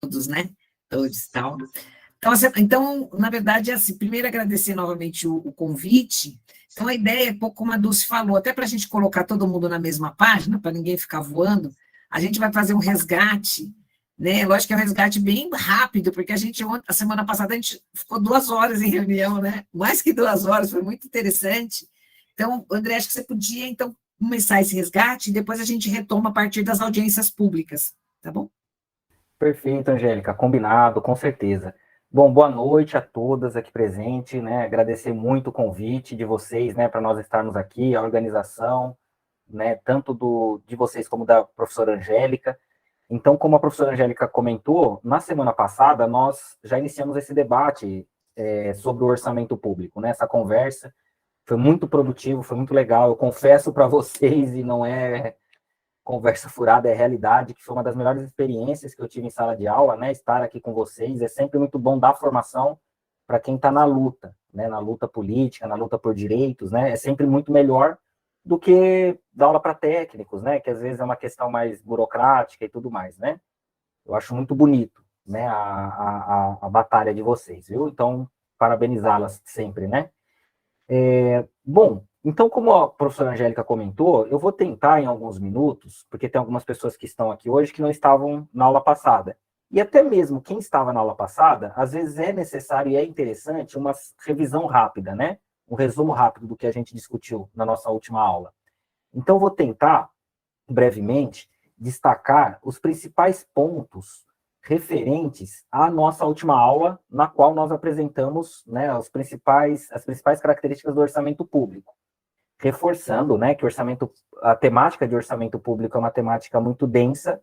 todos, né? Todos e tal. Então, na verdade, é assim, primeiro agradecer novamente o convite. Então, a ideia é, pouco como a Dulce falou, até para a gente colocar todo mundo na mesma página, para ninguém ficar voando, a gente vai fazer um resgate, né? Lógico que é um resgate bem rápido, porque a semana passada, a gente ficou 2 horas em reunião, né? Mais que 2 horas, foi muito interessante. Então, André, acho que você podia, então, começar esse resgate e depois a gente retoma a partir das audiências públicas, tá bom? Perfeito, Angélica, combinado, com certeza. Bom, boa noite a todas aqui presentes, né? Agradecer muito o convite de vocês, né, para nós estarmos aqui, a organização, né, tanto de vocês como da professora Angélica. Então, como a professora Angélica comentou, na semana passada nós já iniciamos esse debate sobre o orçamento público, né? Essa conversa foi muito produtivo, foi muito legal. Eu confesso para vocês, e não é conversa furada, é realidade, que foi uma das melhores experiências que eu tive em sala de aula, né? Estar aqui com vocês, é sempre muito bom dar formação para quem está na luta, né? Na luta política, na luta por direitos, né? É sempre muito melhor do que dar aula para técnicos, né? Que às vezes é uma questão mais burocrática e tudo mais, né? Eu acho muito bonito, né? A batalha de vocês, viu? Então, parabenizá-las sempre, né? Bom, então, como a professora Angélica comentou, eu vou tentar em alguns minutos, porque tem algumas pessoas que estão aqui hoje que não estavam na aula passada. E até mesmo quem estava na aula passada, às vezes é necessário e é interessante uma revisão rápida, né? Um resumo rápido do que a gente discutiu na nossa última aula. Então, eu vou tentar, brevemente, destacar os principais pontos referentes à nossa última aula, na qual nós apresentamos, né, as principais características do orçamento público, reforçando, né, que a temática de orçamento público é uma temática muito densa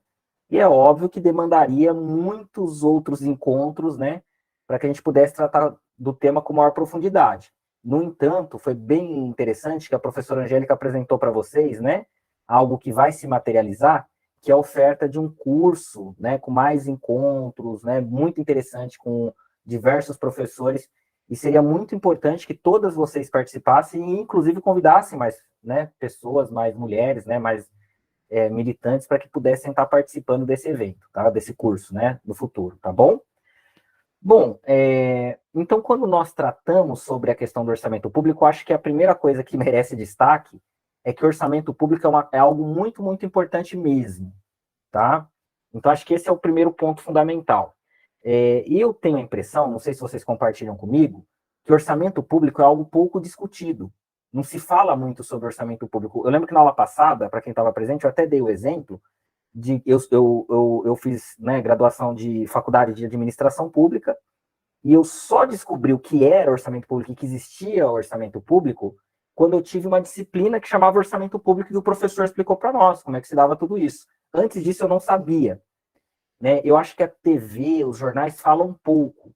e é óbvio que demandaria muitos outros encontros, né, para que a gente pudesse tratar do tema com maior profundidade. No entanto, foi bem interessante que a professora Angélica apresentou para vocês, né, algo que vai se materializar, que é a oferta de um curso, né, com mais encontros, né, muito interessante, com diversos professores, e seria muito importante que todas vocês participassem e, inclusive, convidassem mais, né, pessoas, mais mulheres, né, mais militantes, para que pudessem estar participando desse evento, tá, desse curso, né, no futuro, tá bom? Bom, então, quando nós tratamos sobre a questão do orçamento público, acho que a primeira coisa que merece destaque é que o orçamento público é algo muito, muito importante mesmo, tá? Então, acho que esse é o primeiro ponto fundamental. E eu tenho a impressão, não sei se vocês compartilham comigo, que orçamento público é algo pouco discutido. Não se fala muito sobre orçamento público. Eu lembro que na aula passada, para quem estava presente, eu até dei o exemplo eu fiz, né, graduação de faculdade de administração pública, e eu só descobri o que era orçamento público e que existia orçamento público quando eu tive uma disciplina que chamava orçamento público e o professor explicou para nós como é que se dava tudo isso. Antes disso eu não sabia, né? Eu acho que a TV, os jornais falam pouco,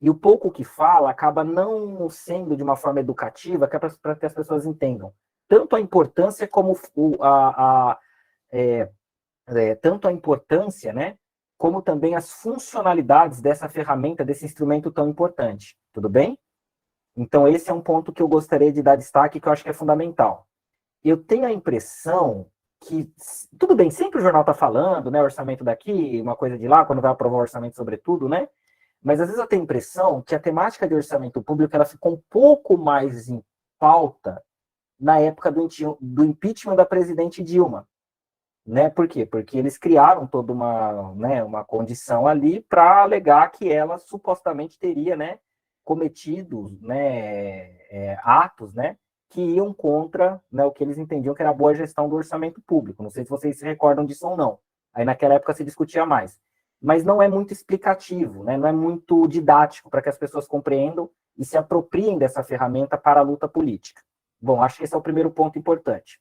e o pouco que fala acaba não sendo de uma forma educativa, que é para que as pessoas entendam tanto a importância como é, tanto a importância, né, como também as funcionalidades dessa ferramenta, desse instrumento tão importante. Tudo bem? Então, esse é um ponto que eu gostaria de dar destaque, que eu acho que é fundamental. Eu tenho a impressão que, tudo bem, sempre o jornal está falando, né, orçamento daqui, uma coisa de lá, quando vai aprovar o orçamento sobretudo, né? Mas às vezes eu tenho a impressão que a temática de orçamento público ela ficou um pouco mais em pauta na época do impeachment da presidente Dilma. Né? Por quê? Porque eles criaram toda uma condição ali para alegar que ela supostamente teria, né, cometido, né, atos, né, que iam contra, né, o que eles entendiam que era a boa gestão do orçamento público. Não sei se vocês se recordam disso ou não. Aí naquela época se discutia mais. Mas não é muito explicativo, né, não é muito didático para que as pessoas compreendam e se apropriem dessa ferramenta para a luta política. Bom, acho que esse é o primeiro ponto importante.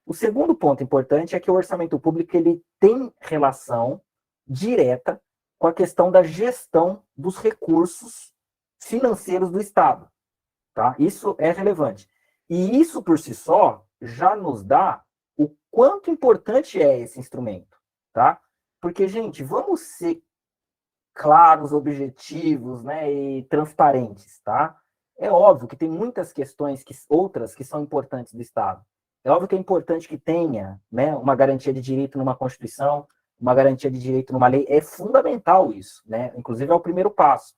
O segundo ponto importante é que o orçamento público ele tem relação direta com a questão da gestão dos recursos financeiros do Estado. Tá? Isso é relevante. E isso, por si só, já nos dá o quanto importante é esse instrumento. Tá? Porque, gente, vamos ser claros, objetivos, né, e transparentes. Tá? É óbvio que tem muitas questões, outras que são importantes do Estado. É óbvio que é importante que tenha, né, uma garantia de direito numa Constituição, uma garantia de direito numa lei, é fundamental isso, né? Inclusive é o primeiro passo.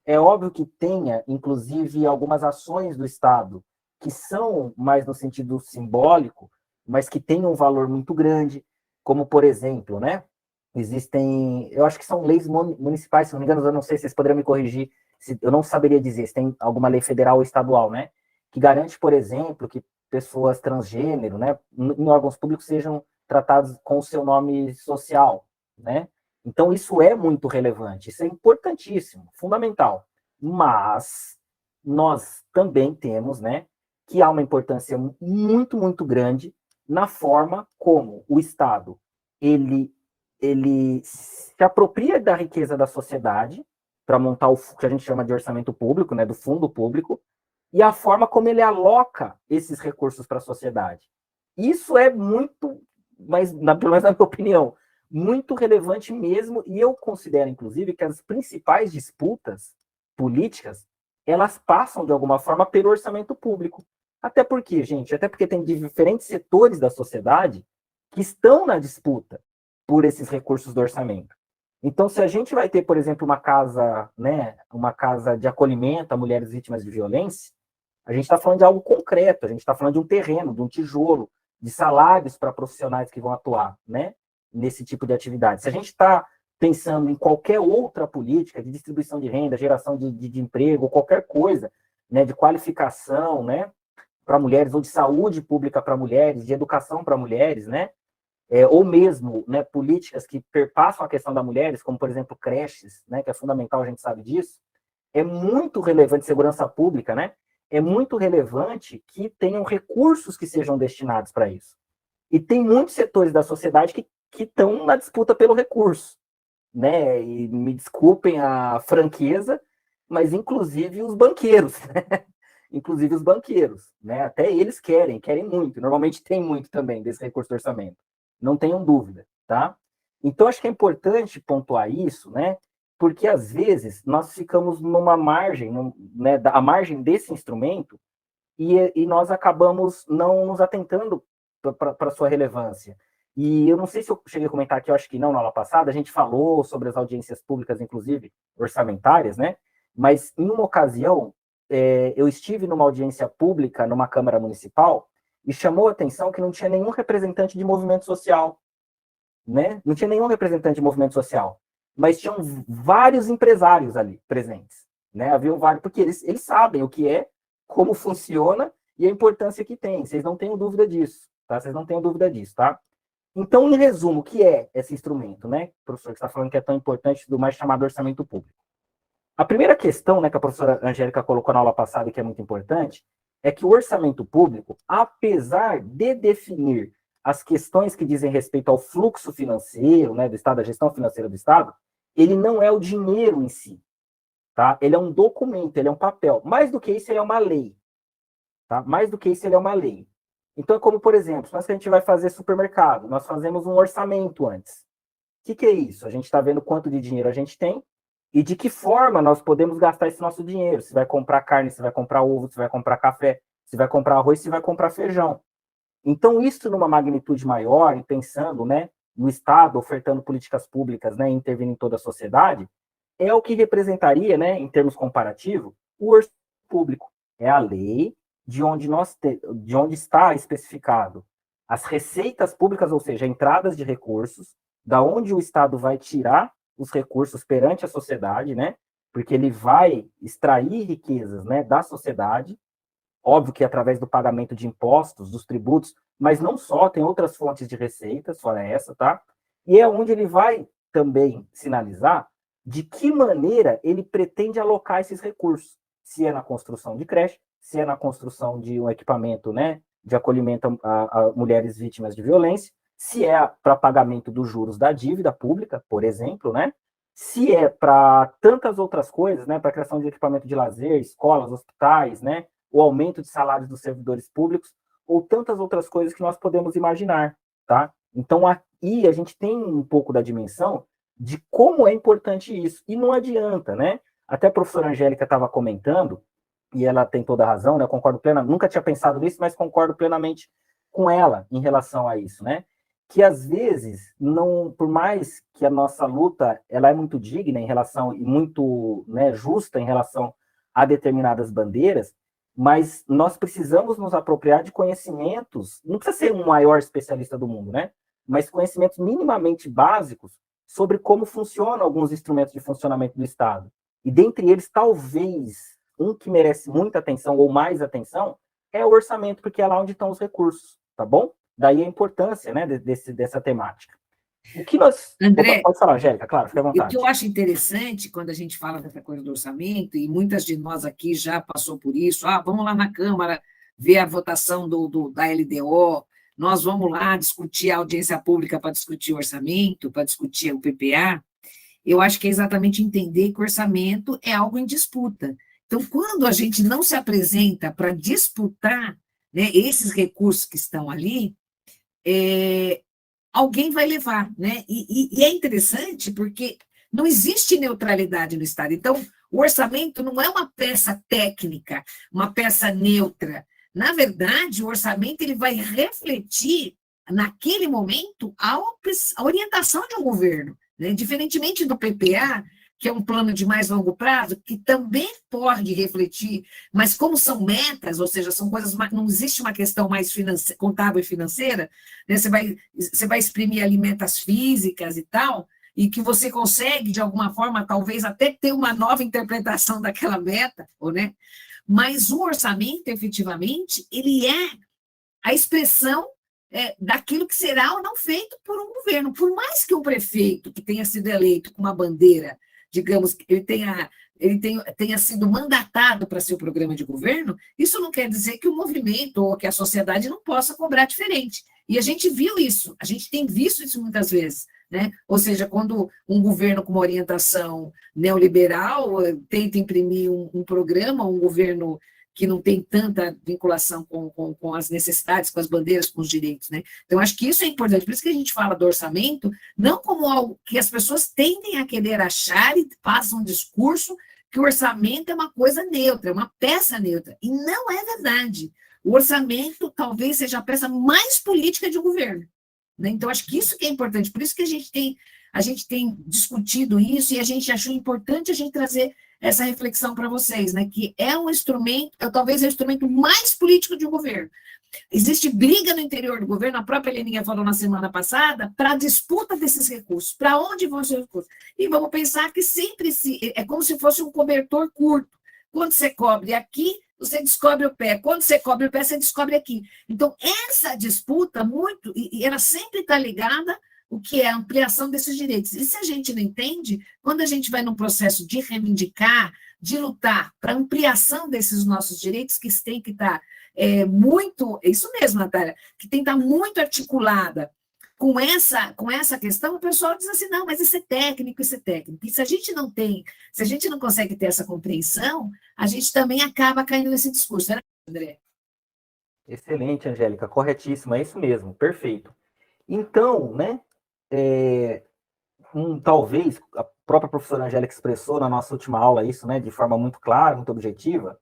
É óbvio que tenha, inclusive, algumas ações do Estado que são mais no sentido simbólico, mas que têm um valor muito grande, como, por exemplo, né? Existem, eu acho que são leis municipais, se não me engano, eu não sei se vocês poderiam me corrigir, eu não saberia dizer se tem alguma lei federal ou estadual, né? Que garante, por exemplo, que pessoas transgênero, né, em órgãos públicos sejam tratados com o seu nome social, né? Então, isso é muito relevante, isso é importantíssimo, fundamental. Mas nós também temos, né, que há uma importância muito, muito grande na forma como o Estado ele se apropria da riqueza da sociedade para montar o que a gente chama de orçamento público, né, do fundo público, e a forma como ele aloca esses recursos para a sociedade. Isso é muito, mas pelo menos na minha opinião, muito relevante mesmo, e eu considero, inclusive, que as principais disputas políticas, elas passam, de alguma forma, pelo orçamento público. Até porque, gente, até porque tem diferentes setores da sociedade que estão na disputa por esses recursos do orçamento. Então, se a gente vai ter, por exemplo, uma casa, né, uma casa de acolhimento a mulheres vítimas de violência, a gente está falando de algo concreto, a gente está falando de um terreno, de um tijolo, de salários para profissionais que vão atuar, né, nesse tipo de atividade. Se a gente está pensando em qualquer outra política de distribuição de renda, geração de emprego, qualquer coisa, né, de qualificação, né, para mulheres, ou de saúde pública para mulheres, de educação para mulheres, né, ou mesmo, né, políticas que perpassam a questão das mulheres, como, por exemplo, creches, né, que é fundamental, a gente sabe disso, é muito relevante, segurança pública, né, é muito relevante que tenham recursos que sejam destinados para isso. E tem muitos setores da sociedade que estão na disputa pelo recurso, né, e me desculpem a franqueza, mas inclusive os banqueiros, né? Inclusive os banqueiros, né? Até eles querem muito, normalmente tem muito também desse recurso do orçamento, não tenham dúvida, tá? Então, acho que é importante pontuar isso, né? Porque, às vezes, nós ficamos numa margem, né, a margem desse instrumento, e nós acabamos não nos atentando para a sua relevância. E eu não sei se eu cheguei a comentar aqui, eu acho que não, na aula passada, a gente falou sobre as audiências públicas, inclusive orçamentárias, né? Mas, em uma ocasião, eu estive numa audiência pública numa Câmara Municipal e chamou a atenção que não tinha nenhum representante de movimento social, né? Não tinha nenhum representante de movimento social, mas tinham vários empresários ali presentes, né? Havia vários, porque eles sabem o que é, como funciona e a importância que tem. Vocês não tenham dúvida disso, tá? Vocês não tenham dúvida disso, tá? Então, em resumo, o que é esse instrumento, né? O professor que está falando que é tão importante, do mais chamado orçamento público. A primeira questão, né, que a professora Angélica colocou na aula passada e que é muito importante, é que o orçamento público, apesar de definir as questões que dizem respeito ao fluxo financeiro, né, do Estado, a gestão financeira do Estado, ele não é o dinheiro em si, tá? Ele é um documento, ele é um papel. Mais do que isso, ele é uma lei, tá? Mais do que isso, ele é uma lei. Então, é como, por exemplo, se a gente vai fazer supermercado, nós fazemos um orçamento antes. O que é isso? A gente está vendo quanto de dinheiro a gente tem e de que forma nós podemos gastar esse nosso dinheiro. Se vai comprar carne, se vai comprar ovo, se vai comprar café, se vai comprar arroz, se vai comprar feijão. Então, isso numa magnitude maior, e pensando, né, no Estado ofertando políticas públicas, né, intervindo em toda a sociedade, é o que representaria, né, em termos comparativos, o orçamento público. É a lei de onde está especificado as receitas públicas, ou seja, entradas de recursos, da onde o Estado vai tirar os recursos perante a sociedade, né, porque ele vai extrair riquezas, né, da sociedade, óbvio que através do pagamento de impostos, dos tributos, mas não só, tem outras fontes de receitas, fora essa, tá? E é onde ele vai também sinalizar de que maneira ele pretende alocar esses recursos. Se é na construção de creche, se é na construção de um equipamento, né, de acolhimento a mulheres vítimas de violência, se é para pagamento dos juros da dívida pública, por exemplo, né? Se é para tantas outras coisas, né, para criação de equipamento de lazer, escolas, hospitais, né, o aumento de salários dos servidores públicos, ou tantas outras coisas que nós podemos imaginar, tá? Então, aí a gente tem um pouco da dimensão de como é importante isso. E não adianta, né? Até a professora Angélica estava comentando, e ela tem toda a razão, né? Eu concordo plenamente, nunca tinha pensado nisso, mas concordo plenamente com ela em relação a isso, né? que às vezes, não, por mais que a nossa luta ela é muito digna em relação, e muito, né, justa em relação a determinadas bandeiras, mas nós precisamos nos apropriar de conhecimentos, não precisa ser um maior especialista do mundo, né? Mas conhecimentos minimamente básicos sobre como funcionam alguns instrumentos de funcionamento do Estado. E dentre eles, talvez, um que merece muita atenção ou mais atenção é o orçamento, porque é lá onde estão os recursos, tá bom? Daí a importância, né, dessa temática. O que nós... Opa, André, pode falar, Angélica, claro, fica à o que eu vontade. acho interessante quando a gente fala dessa coisa do orçamento, e muitas de nós aqui já passou por isso, vamos lá na Câmara ver a votação da LDO, nós vamos lá discutir a audiência pública para discutir o orçamento, para discutir o PPA, eu acho que é exatamente entender que o orçamento é algo em disputa. Então, quando a gente não se apresenta para disputar, né, esses recursos que estão ali, alguém vai levar, né? E é interessante porque não existe neutralidade no Estado. Então, o orçamento não é uma peça técnica, uma peça neutra. Na verdade, o orçamento ele vai refletir, naquele momento, a orientação de um governo. Né? Diferentemente do PPA, que é um plano de mais longo prazo, que também pode refletir, mas como são metas, ou seja, são coisas, não existe uma questão mais contábil e financeira, né? Você vai exprimir ali metas físicas e tal, e que você consegue, de alguma forma, talvez até ter uma nova interpretação daquela meta, ou, né? Mas o orçamento, efetivamente, ele é a expressão daquilo que será ou não feito por um governo. Por mais que o prefeito, que tenha sido eleito com uma bandeira, digamos, ele tenha sido mandatado para ser o programa de governo, isso não quer dizer que o movimento ou que a sociedade não possa cobrar diferente. E a gente viu isso, a gente tem visto isso muitas vezes. Né? Ou seja, quando um governo com uma orientação neoliberal tenta imprimir um programa, um governo que não tem tanta vinculação com as necessidades, com as bandeiras, com os direitos. Né? Então, acho que isso é importante. Por isso que a gente fala do orçamento, não como algo que as pessoas tendem a querer achar e passam um discurso que o orçamento é uma coisa neutra, é uma peça neutra. E não é verdade. O orçamento talvez seja a peça mais política de um governo. Né? Então, acho que isso que é importante. Por isso que a gente tem discutido isso e a gente achou importante a gente trazer essa reflexão para vocês, né? Que é um instrumento, talvez é o instrumento mais político de um governo. Existe briga no interior do governo, a própria Leninha falou na semana passada, para a disputa desses recursos, para onde vão esses recursos. E vamos pensar que sempre é como se fosse um cobertor curto. Quando você cobre aqui, você descobre o pé. Quando você cobre o pé, você descobre aqui. Então, essa disputa, e ela sempre está ligada o que é a ampliação desses direitos. E se a gente não entende, quando a gente vai num processo de reivindicar, de lutar para ampliação desses nossos direitos, que tem que estar muito, é isso mesmo, Natália, que tem que estar muito articulada com essa questão, o pessoal diz assim, não, mas isso é técnico, isso é técnico. E se a gente não tem, se a gente não consegue ter essa compreensão, a gente também acaba caindo nesse discurso, né, André? Excelente, Angélica, corretíssimo, é isso mesmo, perfeito. Então, né, talvez a própria professora Angélica expressou na nossa última aula isso, né, de forma muito clara, muito objetiva,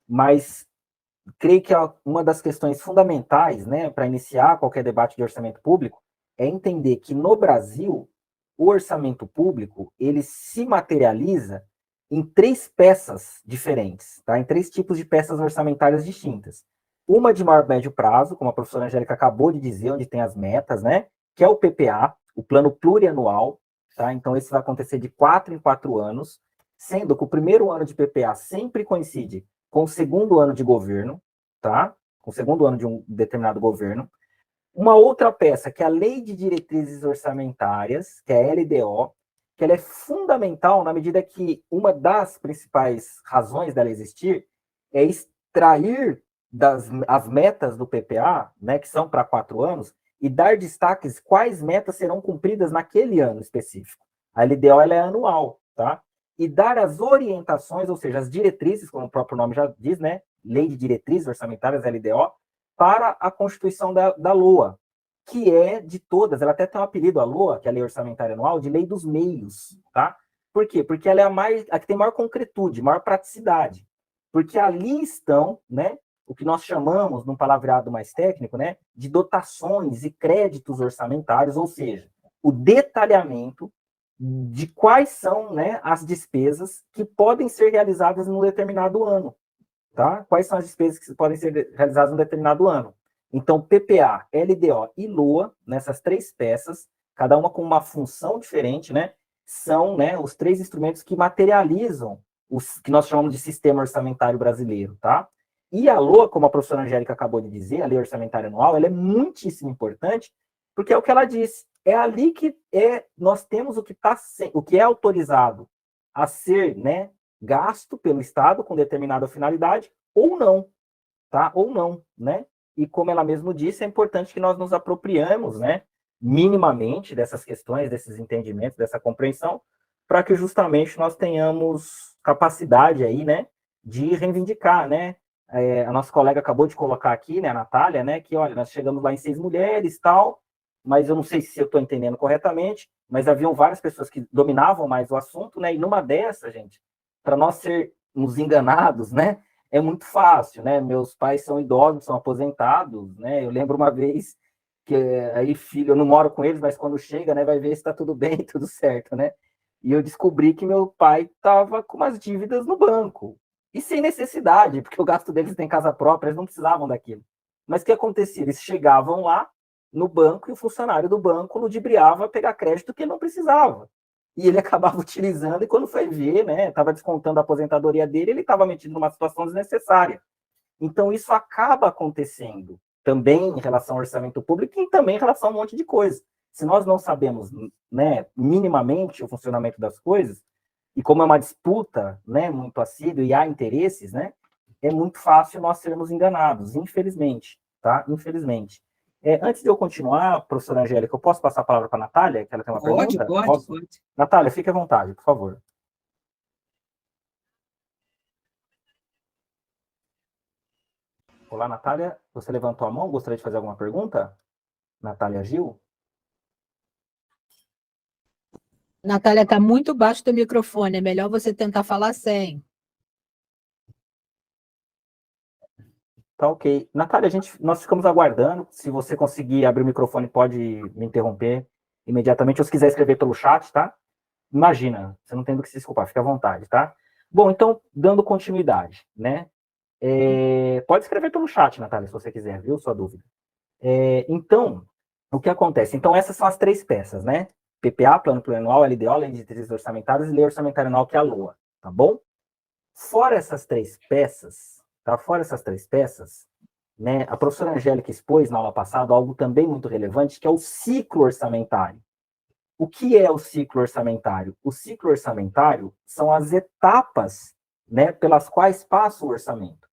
mas creio que uma das questões fundamentais, né, para iniciar qualquer debate de orçamento público é entender que no Brasil o orçamento público ele se materializa em três peças diferentes, tá? Em três tipos de peças orçamentárias distintas. Uma de maior médio prazo, como a professora Angélica acabou de dizer, onde tem as metas, né? Que é o PPA, o Plano Plurianual, tá? Então, esse vai acontecer de 4 em 4 anos, sendo que o primeiro ano de PPA sempre coincide com o segundo ano de governo, tá? Com o segundo ano de um determinado governo. Uma outra peça, que é a Lei de Diretrizes Orçamentárias, que é a LDO, que ela é fundamental na medida que uma das principais razões dela existir é extrair as metas do PPA, né, que são para 4 anos, e dar destaques quais metas serão cumpridas naquele ano específico. A LDO ela é anual, tá? E dar as orientações, ou seja, as diretrizes, como o próprio nome já diz, né? Lei de Diretrizes Orçamentárias, LDO, para a constituição da LOA, que é de todas, ela até tem um apelido, a LOA, que é a Lei Orçamentária Anual, de Lei dos Meios, tá? Por quê? Porque ela é a que tem maior concretude, maior praticidade. Porque ali estão, né, o que nós chamamos, num palavreado mais técnico, né, de dotações e créditos orçamentários, ou seja, o detalhamento de quais são, né, as despesas que podem ser realizadas num determinado ano, tá? Quais são as despesas que podem ser realizadas num determinado ano. Então, PPA, LDO e LOA, nessas três peças, cada uma com uma função diferente, né, são, né, os três instrumentos que materializam os que nós chamamos de sistema orçamentário brasileiro, tá? E a LOA, como a professora Angélica acabou de dizer, a Lei Orçamentária Anual, ela é muitíssimo importante, porque é o que ela disse, é ali que nós temos o que é autorizado a ser, né, gasto pelo Estado com determinada finalidade, ou não, tá? Ou não, né? E como ela mesmo disse, é importante que nós nos apropriemos, né, minimamente dessas questões, desses entendimentos, dessa compreensão, para que justamente nós tenhamos capacidade aí, né, de reivindicar, né? A nossa colega acabou de colocar aqui, né, a Natália, né, que, olha, nós chegamos lá em 6 mulheres, tal, mas eu não sei se eu estou entendendo corretamente, mas haviam várias pessoas que dominavam mais o assunto, né, e numa dessas, gente, para nós sermos enganados, né, é muito fácil, né, meus pais são idosos, são aposentados, né, eu lembro uma vez que aí, filho, eu não moro com eles, mas quando chega, né, vai ver se está tudo bem, tudo certo, né, e eu descobri que meu pai estava com umas dívidas no banco, e sem necessidade, porque o gasto deles tem casa própria, eles não precisavam daquilo. Mas o que acontecia? Eles chegavam lá no banco e o funcionário do banco ludibriava pegar crédito que ele não precisava. E ele acabava utilizando, e quando foi ver, né, estava descontando a aposentadoria dele, ele estava metido numa situação desnecessária. Então, isso acaba acontecendo também em relação ao orçamento público e também em relação a um monte de coisa. Se nós não sabemos, né, minimamente o funcionamento das coisas, e como é uma disputa, né, muito assídua e há interesses, né, é muito fácil nós sermos enganados, infelizmente, tá? Infelizmente. Antes de eu continuar, professora Angélica, eu posso passar a palavra para a Natália, que ela tem uma pergunta? Posso? Pode. Natália, fique à vontade, por favor. Olá, Natália, você levantou a mão, gostaria de fazer alguma pergunta? Natália Gil? Natália, está muito baixo do microfone, é melhor você tentar falar sem. Tá ok. Natália, nós ficamos aguardando. Se você conseguir abrir o microfone, pode me interromper imediatamente, ou se quiser escrever pelo chat, tá? Imagina, você não tem do que se desculpar, fica à vontade, tá? Bom, então, dando continuidade, né? Pode escrever pelo chat, Natália, se você quiser, viu? Sua dúvida. Então, o que acontece? Então, essas são as três peças, né? PPA, Plano Plurianual, LDO, Lei de Diretrizes Orçamentárias, e Lei Orçamentária Anual, que é a LOA, tá bom? Fora essas três peças, tá? Fora essas três peças, né? A professora Angélica expôs na aula passada algo também muito relevante, que é o ciclo orçamentário. O que é o ciclo orçamentário? O ciclo orçamentário são as etapas, né, pelas quais passa o orçamento.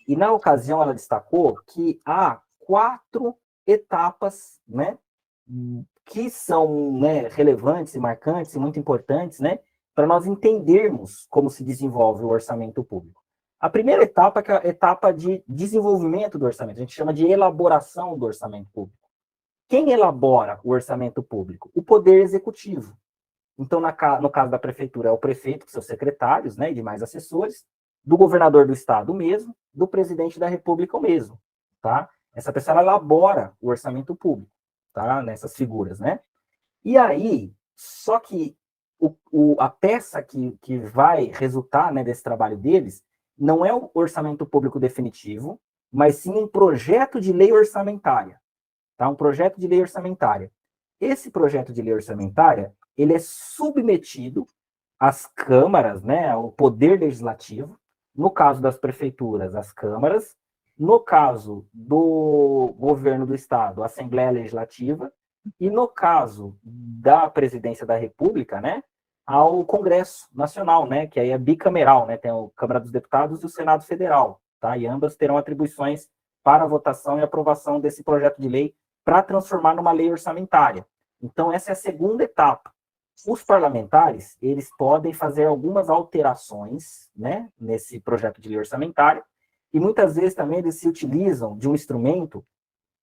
E na ocasião ela destacou que há 4 etapas, né, que são, né, relevantes e marcantes e muito importantes, né, para nós entendermos como se desenvolve o orçamento público. A primeira etapa é a etapa de desenvolvimento do orçamento, a gente chama de elaboração do orçamento público. Quem elabora o orçamento público? O Poder Executivo. Então, no caso da prefeitura, é o prefeito, com seus secretários, né, e demais assessores, do governador do estado mesmo, do presidente da república mesmo, tá? Essa pessoa ela elabora o orçamento público, tá? Nessas figuras, né? E aí, só que a peça que vai resultar, né, desse trabalho deles não é o orçamento público definitivo, mas sim um projeto de lei orçamentária, tá? Um projeto de lei orçamentária. Esse projeto de lei orçamentária, ele é submetido às câmaras, né, ao poder legislativo, no caso das prefeituras, às câmaras, no caso do governo do estado, a Assembleia Legislativa, e no caso da presidência da República, né, ao Congresso Nacional, né, que aí é bicameral, né, tem a Câmara dos Deputados e o Senado Federal, tá, e ambas terão atribuições para a votação e aprovação desse projeto de lei para transformar numa lei orçamentária. Então, essa é a segunda etapa. Os parlamentares, eles podem fazer algumas alterações, né, nesse projeto de lei orçamentária, e muitas vezes também eles se utilizam de um instrumento,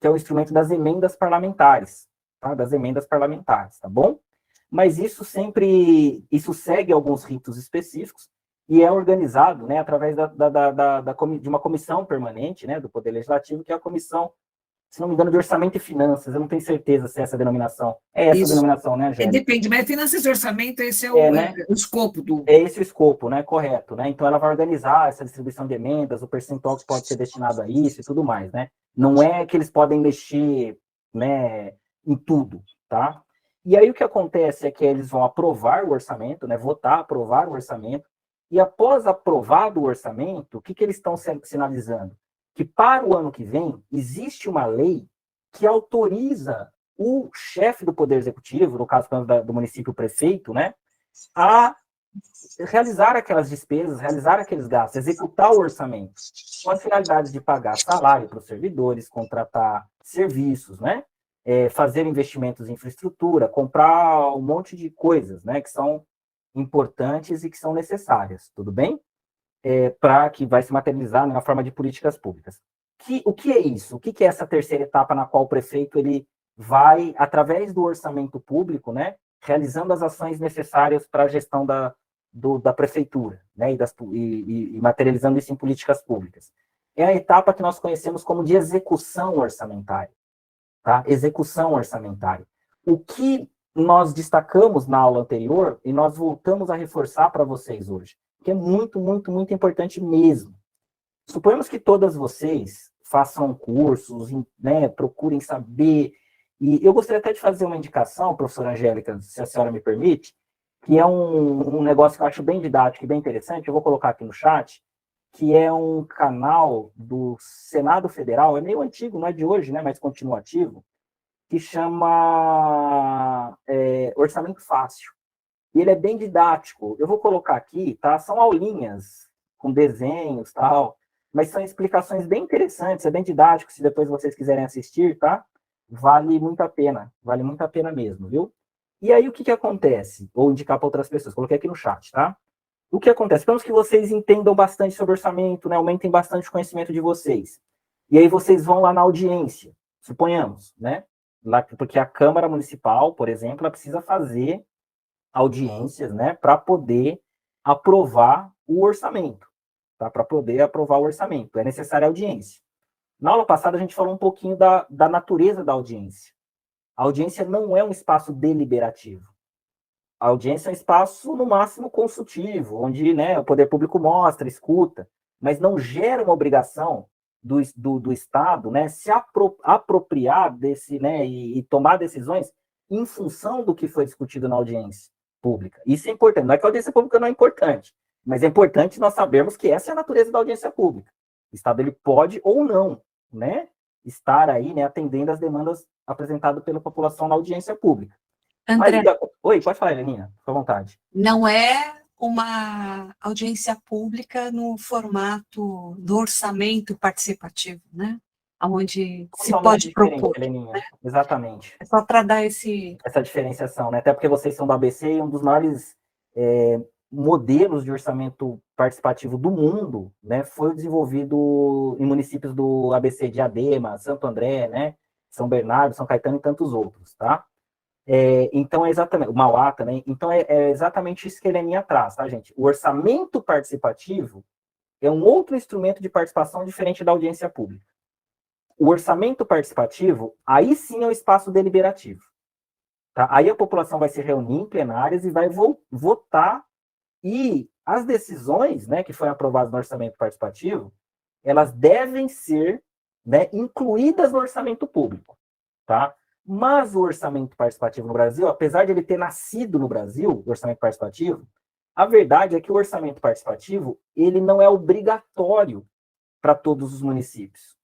que é o instrumento das emendas parlamentares, tá? Das emendas parlamentares, tá bom? Mas isso segue alguns ritos específicos, e é organizado, né, através de uma comissão permanente, né, do Poder Legislativo, que é a comissão, se não me engano, de Orçamento e Finanças. Eu não tenho certeza se é essa a denominação. É essa a Isso. denominação, né, Angélica? Depende, mas finanças e orçamento, esse é Né? o escopo do... É esse o escopo, né? Correto, né? Então ela vai organizar essa distribuição de emendas, o percentual que pode ser destinado a isso e tudo mais, né? Não é que eles podem mexer, né, em tudo, tá? E aí o que acontece é que eles vão aprovar o orçamento, né? Votar, aprovar o orçamento, e após aprovado o orçamento, o que eles estão sinalizando? Que para o ano que vem existe uma lei que autoriza o chefe do Poder Executivo, no caso do município, o prefeito, né, a realizar aquelas despesas, realizar aqueles gastos, executar o orçamento, com a finalidade de pagar salário para os servidores, contratar serviços, né, fazer investimentos em infraestrutura, comprar um monte de coisas, né, que são importantes e que são necessárias, tudo bem? Para que vai se materializar na forma de políticas públicas. O que é isso? O que é essa terceira etapa na qual o prefeito ele vai, através do orçamento público, né, realizando as ações necessárias para a gestão da prefeitura, né, e materializando isso em políticas públicas? É a etapa que nós conhecemos como de execução orçamentária. Tá? Execução orçamentária. O que nós destacamos na aula anterior, e nós voltamos a reforçar para vocês hoje, que é muito, muito, muito importante mesmo. Suponhamos que todas vocês façam cursos, né, procurem saber, e eu gostaria até de fazer uma indicação, professora Angélica, se a senhora me permite, que é um negócio que eu acho bem didático e bem interessante, eu vou colocar aqui no chat, que é um canal do Senado Federal, é meio antigo, não é de hoje, né, mas continua ativo, que chama Orçamento Fácil. E ele é bem didático. Eu vou colocar aqui, tá? São aulinhas com desenhos, tal, mas são explicações bem interessantes, é bem didático, se depois vocês quiserem assistir, tá? Vale muito a pena mesmo, viu? E aí o que acontece? Vou indicar para outras pessoas, coloquei aqui no chat, tá? O que acontece? Esperamos que vocês entendam bastante sobre orçamento, né? Aumentem bastante o conhecimento de vocês. E aí vocês vão lá na audiência, suponhamos, né? Lá, porque a Câmara Municipal, por exemplo, ela precisa fazer audiências, né, para poder aprovar o orçamento, tá? Para poder aprovar o orçamento, é necessária audiência. Na aula passada, a gente falou um pouquinho da natureza da audiência. A audiência não é um espaço deliberativo. A audiência é um espaço, no máximo, consultivo, onde, né, o poder público mostra, escuta, mas não gera uma obrigação do Estado, né, se apropriar desse, né, e tomar decisões em função do que foi discutido na audiência pública. Isso é importante. Não é que a audiência pública não é importante, mas é importante nós sabermos que essa é a natureza da audiência pública. O Estado ele pode ou não, né, estar aí, né, atendendo às demandas apresentadas pela população na audiência pública. André, Oi, pode falar, Heleninha, fica à vontade. não é uma audiência pública no formato do orçamento participativo, né? Onde se pode propor. Heleninha, exatamente. É só para dar essa diferenciação, né? Até porque vocês são do ABC e um dos maiores modelos de orçamento participativo do mundo, né, foi desenvolvido em municípios do ABC, Diadema, Santo André, né, São Bernardo, São Caetano e tantos outros, tá? Então, é exatamente, o Mauá também, então é exatamente isso que a Heleninha traz, tá, gente? O orçamento participativo é um outro instrumento de participação diferente da audiência pública. O orçamento participativo, aí sim é o espaço deliberativo. Tá? Aí a população vai se reunir em plenárias e vai votar, e as decisões, né, que foram aprovadas no orçamento participativo, elas devem ser, né, incluídas no orçamento público. Tá? Mas o orçamento participativo no Brasil, apesar de ele ter nascido no Brasil, o orçamento participativo, a verdade é que o orçamento participativo ele não é obrigatório para todos os municípios.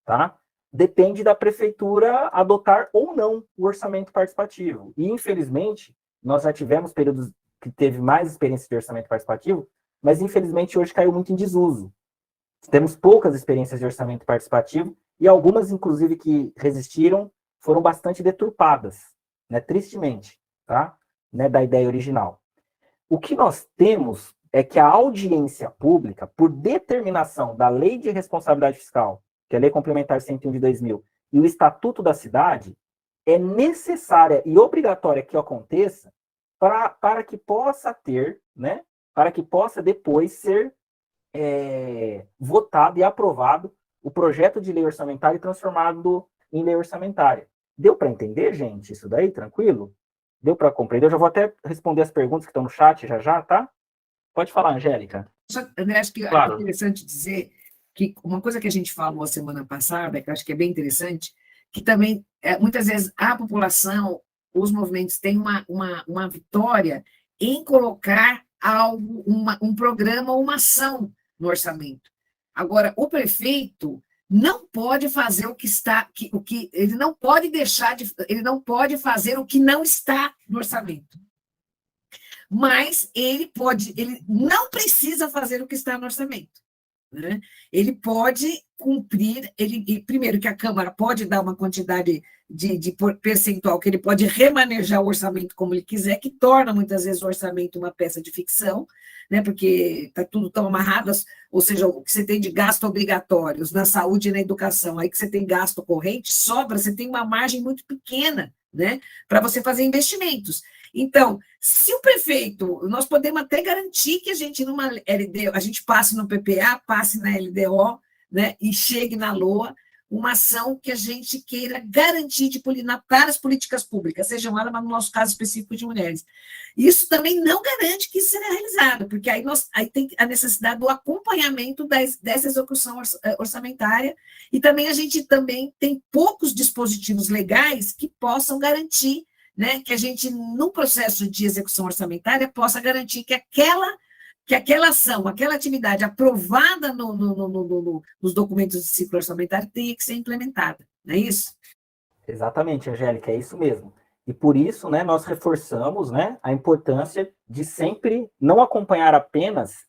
Tá? Depende da prefeitura adotar ou não o orçamento participativo. E, infelizmente, nós já tivemos períodos que teve mais experiência de orçamento participativo, mas, infelizmente, hoje caiu muito em desuso. Temos poucas experiências de orçamento participativo e algumas, inclusive, que resistiram, foram bastante deturpadas, né, tristemente, tá? Né, da ideia original. O que nós temos é que a audiência pública, por determinação da Lei de Responsabilidade Fiscal, que é a Lei Complementar 101 de 2000, e o Estatuto da Cidade, é necessária e obrigatória que aconteça para que possa ter, né, para que possa depois ser votado e aprovado o projeto de lei orçamentária e transformado em lei orçamentária. Deu para entender, gente, isso daí, tranquilo? Deu para compreender? Eu já vou até responder as perguntas que estão no chat já, tá? Pode falar, Angélica. André, acho que Claro. é interessante dizer que uma coisa que a gente falou a semana passada, que eu acho que é bem interessante, que também, muitas vezes, a população, os movimentos têm uma vitória em colocar algo, um programa ou uma ação no orçamento. Agora, o prefeito não pode fazer o que está, ele não pode ele não pode fazer o que não está no orçamento. Mas ele não precisa fazer o que está no orçamento. Né? Ele pode cumprir, primeiro que a Câmara pode dar uma quantidade de percentual que ele pode remanejar o orçamento como ele quiser, que torna muitas vezes o orçamento uma peça de ficção, né? Porque está tudo tão amarrado, ou seja, o que você tem de gasto obrigatórios na saúde e na educação, aí que você tem gasto corrente, sobra, você tem uma margem muito pequena, né? Para você fazer investimentos. Então, se o prefeito, nós podemos até garantir que a gente numa LDO, a gente passe no PPA, passe na LDO, né, e chegue na LOA, uma ação que a gente queira garantir para as políticas públicas, sejam elas, mas no nosso caso específico de mulheres. Isso também não garante que isso será realizado, porque aí tem a necessidade do acompanhamento dessa execução orçamentária, e também a gente também tem poucos dispositivos legais que possam garantir, né, que a gente, no processo de execução orçamentária, possa garantir que aquela ação, aquela atividade aprovada nos documentos de ciclo orçamentário tenha que ser implementada, não é isso? Exatamente, Angélica, é isso mesmo. E por isso, né, nós reforçamos, né, a importância de sempre não acompanhar apenas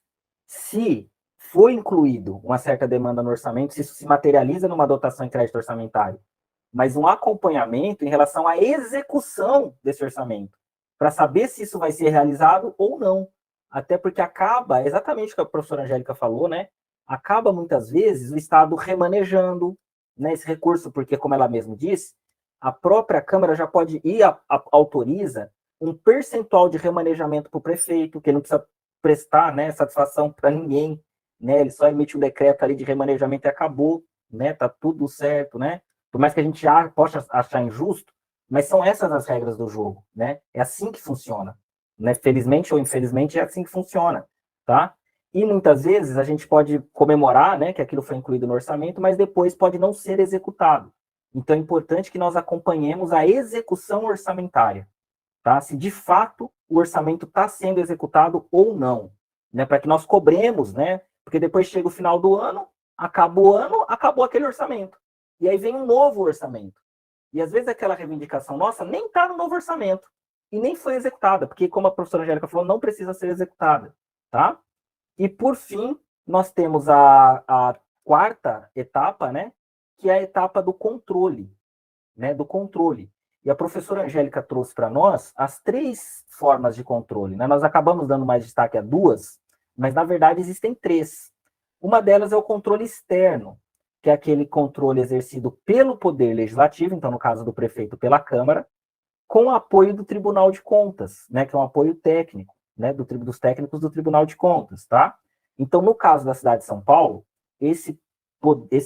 se foi incluído uma certa demanda no orçamento, se isso se materializa numa dotação em crédito orçamentário, mas um acompanhamento em relação à execução desse orçamento, para saber se isso vai ser realizado ou não. Até porque acaba, exatamente o que a professora Angélica falou, né? Acaba muitas vezes o Estado remanejando, né, esse recurso, porque, como ela mesma disse, a própria Câmara já pode autoriza um percentual de remanejamento para o prefeito, que ele não precisa prestar, né, satisfação para ninguém, né? Ele só emite um decreto ali de remanejamento e acabou, né? Tá tudo certo, né? Por mais que a gente possa achar injusto, mas são essas as regras do jogo, né? É assim que funciona, né? Felizmente ou infelizmente é assim que funciona, tá? E muitas vezes a gente pode comemorar, né, que aquilo foi incluído no orçamento, mas depois pode não ser executado. Então é importante que nós acompanhemos a execução orçamentária, tá? Se de fato o orçamento está sendo executado ou não, né? Para que nós cobremos, né? Porque depois chega o final do ano, acabou aquele orçamento. E aí vem um novo orçamento. E às vezes aquela reivindicação nossa nem está no novo orçamento. E nem foi executada, porque como a professora Angélica falou, não precisa ser executada. Tá? E por fim, nós temos a quarta etapa, né? Que é a etapa do controle. Né? Do controle. E a professora Angélica trouxe para nós as 3 formas de controle. Né? Nós acabamos dando mais destaque a 2, mas na verdade existem 3. Uma delas é o controle externo, que é aquele controle exercido pelo Poder Legislativo, então no caso do prefeito pela Câmara, com o apoio do Tribunal de Contas, né, que é um apoio técnico, né, dos técnicos do Tribunal de Contas, tá? Então, no caso da cidade de São Paulo, esse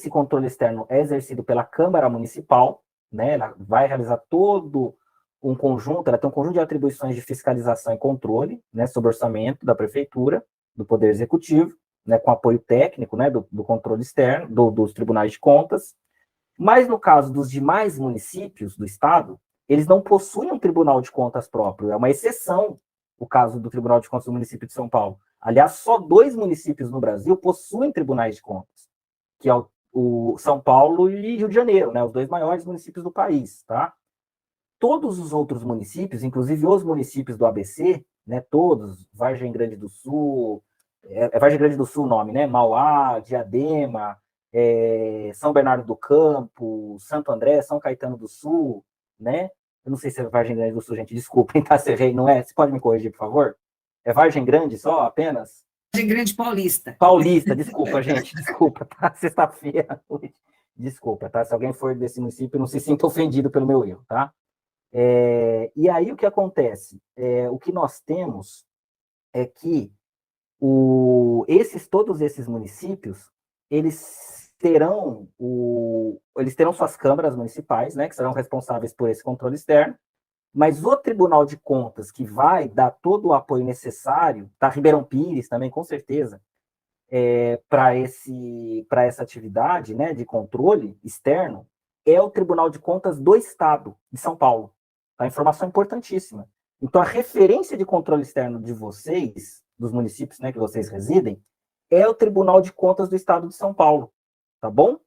controle externo é exercido pela Câmara Municipal, né, ela vai realizar todo um conjunto, ela tem um conjunto de atribuições de fiscalização e controle, né, sobre o orçamento da Prefeitura, do Poder Executivo, né, com apoio técnico, né, do controle externo, dos tribunais de contas. Mas no caso dos demais municípios do estado, eles não possuem um tribunal de contas próprio, é uma exceção o caso do Tribunal de Contas do município de São Paulo. Aliás, só 2 municípios no Brasil possuem tribunais de contas, que é o São Paulo e Rio de Janeiro, né, os 2 maiores municípios do país, tá? Todos os outros municípios, inclusive os municípios do ABC, né, todos, Vargem Grande do Sul, Vargem Grande do Sul o nome, né? Mauá, Diadema, São Bernardo do Campo, Santo André, São Caetano do Sul, né? Eu não sei se é Vargem Grande do Sul, gente, desculpem, tá? Se errei, não é? Você pode me corrigir, por favor? É Vargem Grande só, apenas? Vargem Grande Paulista. Paulista, desculpa, gente, desculpa, tá? Sexta-feira, desculpa, tá? Se alguém for desse município, não se sinta ofendido pelo meu erro, tá? E aí o que acontece? O que nós temos é que Todos esses municípios, eles terão suas câmaras municipais, né, que serão responsáveis por esse controle externo, mas o Tribunal de Contas, que vai dar todo o apoio necessário, tá? Ribeirão Pires também, com certeza, para essa atividade, né, de controle externo, é o Tribunal de Contas do Estado de São Paulo. Tá? Informação importantíssima. Então, a referência de controle externo de vocês, dos municípios, né, que vocês residem, é o Tribunal de Contas do Estado de São Paulo, tá bom?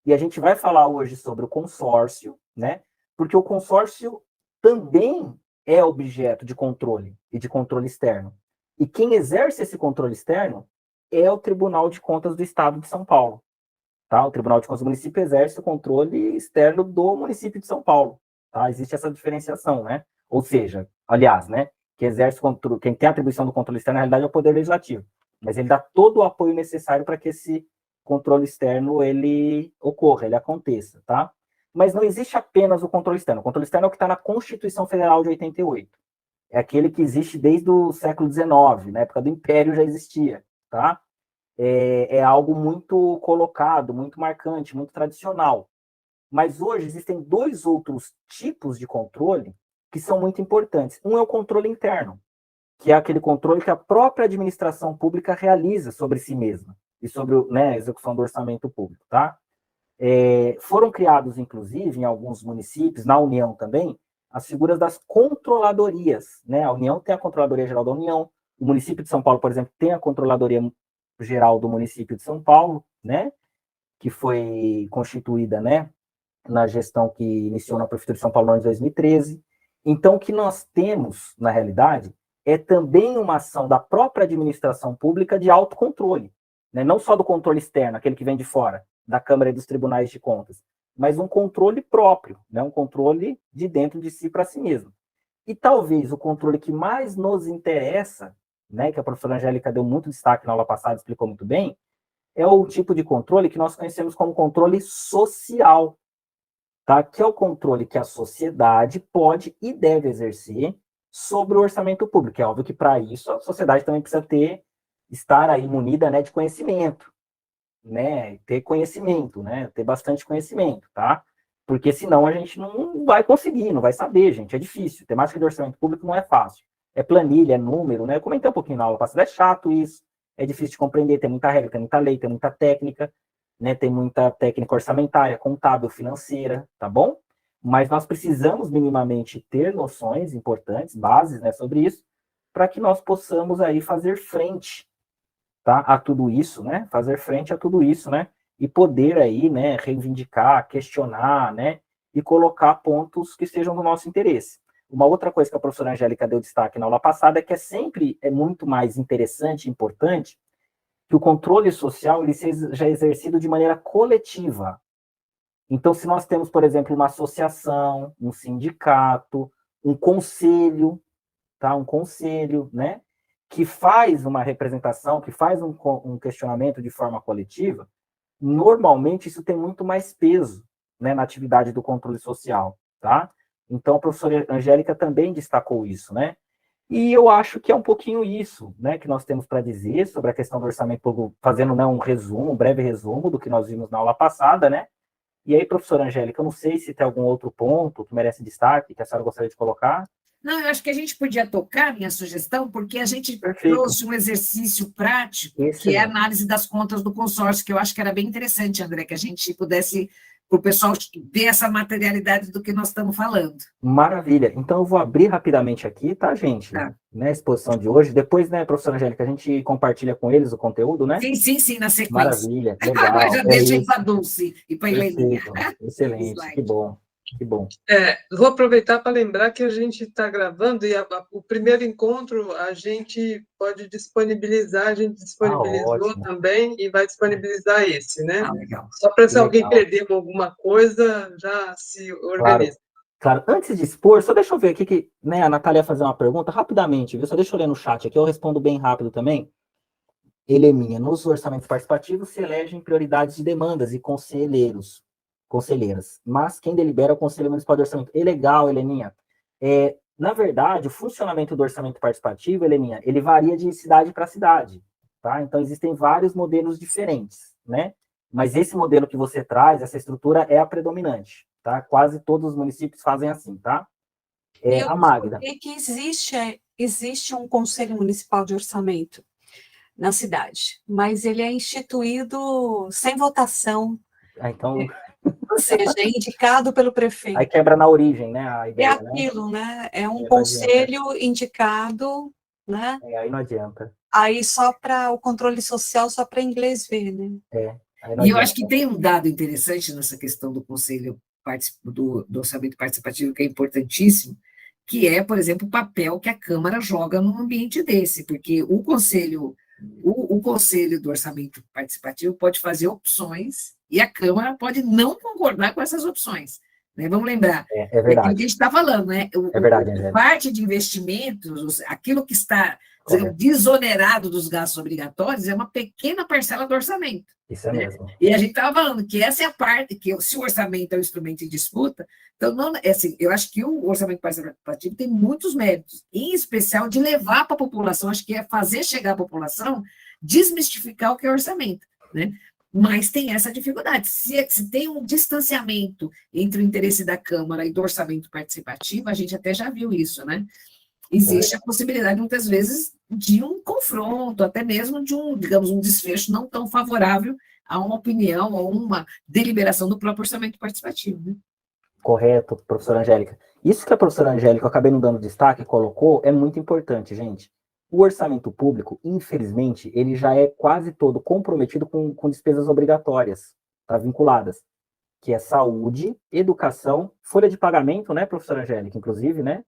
E a gente vai falar hoje sobre o consórcio, né? Porque o consórcio também é objeto de controle e de controle externo. E quem exerce esse controle externo é o Tribunal de Contas do Estado de São Paulo, tá? O Tribunal de Contas do município exerce o controle externo do município de São Paulo, tá? Existe essa diferenciação, né? Ou seja, aliás, né? Quem tem a atribuição do controle externo, na realidade, é o Poder Legislativo. Mas ele dá todo o apoio necessário para que esse controle externo ele ocorra, ele aconteça, tá? Mas não existe apenas o controle externo. O controle externo é o que está na Constituição Federal de 88. É aquele que existe desde o século XIX, na época do Império já existia, tá? É algo muito colocado, muito marcante, muito tradicional. Mas hoje existem dois outros tipos de controle que são muito importantes. Um é o controle interno, que é aquele controle que a própria administração pública realiza sobre si mesma e sobre, né, a execução do orçamento público, tá? Foram criados, inclusive, em alguns municípios, na União também, as figuras das controladorias, né? A União tem a Controladoria Geral da União, o município de São Paulo, por exemplo, tem a Controladoria Geral do município de São Paulo, né? Que foi constituída, né, na gestão que iniciou na Prefeitura de São Paulo em 2013. Então, o que nós temos, na realidade, é também uma ação da própria administração pública de autocontrole, né? Não só do controle externo, aquele que vem de fora, da Câmara e dos Tribunais de Contas, mas um controle próprio, né? Um controle de dentro de si para si mesmo. E talvez o controle que mais nos interessa, né, que a professora Angélica deu muito destaque na aula passada, explicou muito bem, é o tipo de controle que nós conhecemos como controle social, tá? Que é o controle que a sociedade pode e deve exercer sobre o orçamento público. É óbvio que, para isso, a sociedade também precisa estar aí munida, né, de conhecimento, né? Ter conhecimento, né? Ter bastante conhecimento, tá? Porque senão a gente não vai conseguir, não vai saber, gente. É difícil. Temática de orçamento público não é fácil. É planilha, é número, né? Eu comentei um pouquinho na aula passada, é chato isso. É difícil de compreender, tem muita regra, tem muita lei, tem muita técnica, né? Tem muita técnica orçamentária, contábil, financeira, tá bom? Mas nós precisamos minimamente ter noções importantes, bases, né, sobre isso, para que nós possamos aí fazer frente, tá, a tudo isso, né? Fazer frente a tudo isso, né? E poder aí, né, reivindicar, questionar, né? E colocar pontos que sejam do nosso interesse. Uma outra coisa que a professora Angélica deu destaque na aula passada é que sempre é muito mais interessante e importante que o controle social ele seja exercido de maneira coletiva. Então, se nós temos, por exemplo, uma associação, um sindicato, um conselho, tá? Um conselho, né? Que faz uma representação, que faz um questionamento de forma coletiva, normalmente isso tem muito mais peso, né, na atividade do controle social, tá? Então, a professora Angélica também destacou isso, né? E eu acho que é um pouquinho isso, né, que nós temos para dizer sobre a questão do orçamento, fazendo, né, um resumo, um breve resumo do que nós vimos na aula passada, né? E aí, professora Angélica, eu não sei se tem algum outro ponto que merece destaque, que a senhora gostaria de colocar. Não, eu acho que a gente podia tocar minha sugestão, porque a gente Perfeito. trouxe um exercício prático, Excelente. que é a análise das contas do consórcio, que eu acho que era bem interessante, André, que a gente pudesse, para o pessoal ver essa materialidade do que nós estamos falando. Maravilha. Então, eu vou abrir rapidamente aqui, tá, gente? Tá. Né, a exposição de hoje. Depois, né, professora Angélica, a gente compartilha com eles o conteúdo, né? Sim, na sequência. Maravilha, legal. Agora já deixa aí isso. para a Dulce e para a Heleninha. Perfeito. Excelente, Slide. que bom, que bom. Vou aproveitar para lembrar que a gente está gravando e o primeiro encontro a gente pode disponibilizar, a gente disponibilizou ótimo. também e vai disponibilizar esse, né? Legal. Só para se alguém Legal. perder alguma coisa, já se organiza. Claro, antes de expor, só deixa eu ver aqui que, né, a Natália ia fazer uma pergunta rapidamente, viu? Só deixa eu ler no chat aqui, eu respondo bem rápido também. Heleninha, nos orçamentos participativos se elegem prioridades de demandas e conselheiras, mas quem delibera é o Conselho Municipal de Orçamento. É legal, Heleninha. Na verdade, o funcionamento do orçamento participativo, Heleninha, ele varia de cidade para cidade, tá? Então, existem vários modelos diferentes, né? Mas esse modelo que você traz, essa estrutura é a predominante, tá? Quase todos os municípios fazem assim, tá? Eu A Magda. descobri que existe um Conselho Municipal de Orçamento na cidade, mas ele é instituído sem votação, Então, ou seja, é indicado pelo prefeito. aí quebra na origem, né, a É ideia, né? aquilo, né? É um Não conselho indicado, né? aí não adianta. Aí só para o controle social, só para inglês ver, né? Aí não E eu adianta. acho que tem um dado interessante nessa questão do Conselho do Orçamento Participativo, que é importantíssimo, que é, por exemplo, o papel que a Câmara joga num ambiente desse, porque o Conselho do Orçamento Participativo pode fazer opções e a Câmara pode não concordar com essas opções. Né? Vamos lembrar, É é aquilo que a verdade. gente está falando, né? É verdade, Angélica. Parte de investimentos, aquilo que está Correto. desonerado dos gastos obrigatórios é uma pequena parcela do orçamento. Isso é mesmo. E a gente estava falando que essa é a parte, que se o orçamento é um instrumento de disputa, então não, assim, eu acho que o orçamento participativo tem muitos méritos, em especial de levar para a população, acho que é fazer chegar à população, desmistificar o que é orçamento, né? Mas tem essa dificuldade. Se tem um distanciamento entre o interesse da Câmara e do orçamento participativo, a gente até já viu isso, né? Existe a possibilidade, muitas vezes, de um confronto, até mesmo de digamos, um desfecho não tão favorável a uma opinião ou uma deliberação do próprio orçamento participativo. Né? Correto, professora Angélica. Isso que a professora Angélica, eu acabei não dando destaque, colocou, é muito importante, gente. O orçamento público, infelizmente, ele já é quase todo comprometido com despesas obrigatórias, tá, vinculadas, que é saúde, educação, folha de pagamento, né, professora Angélica, inclusive, né,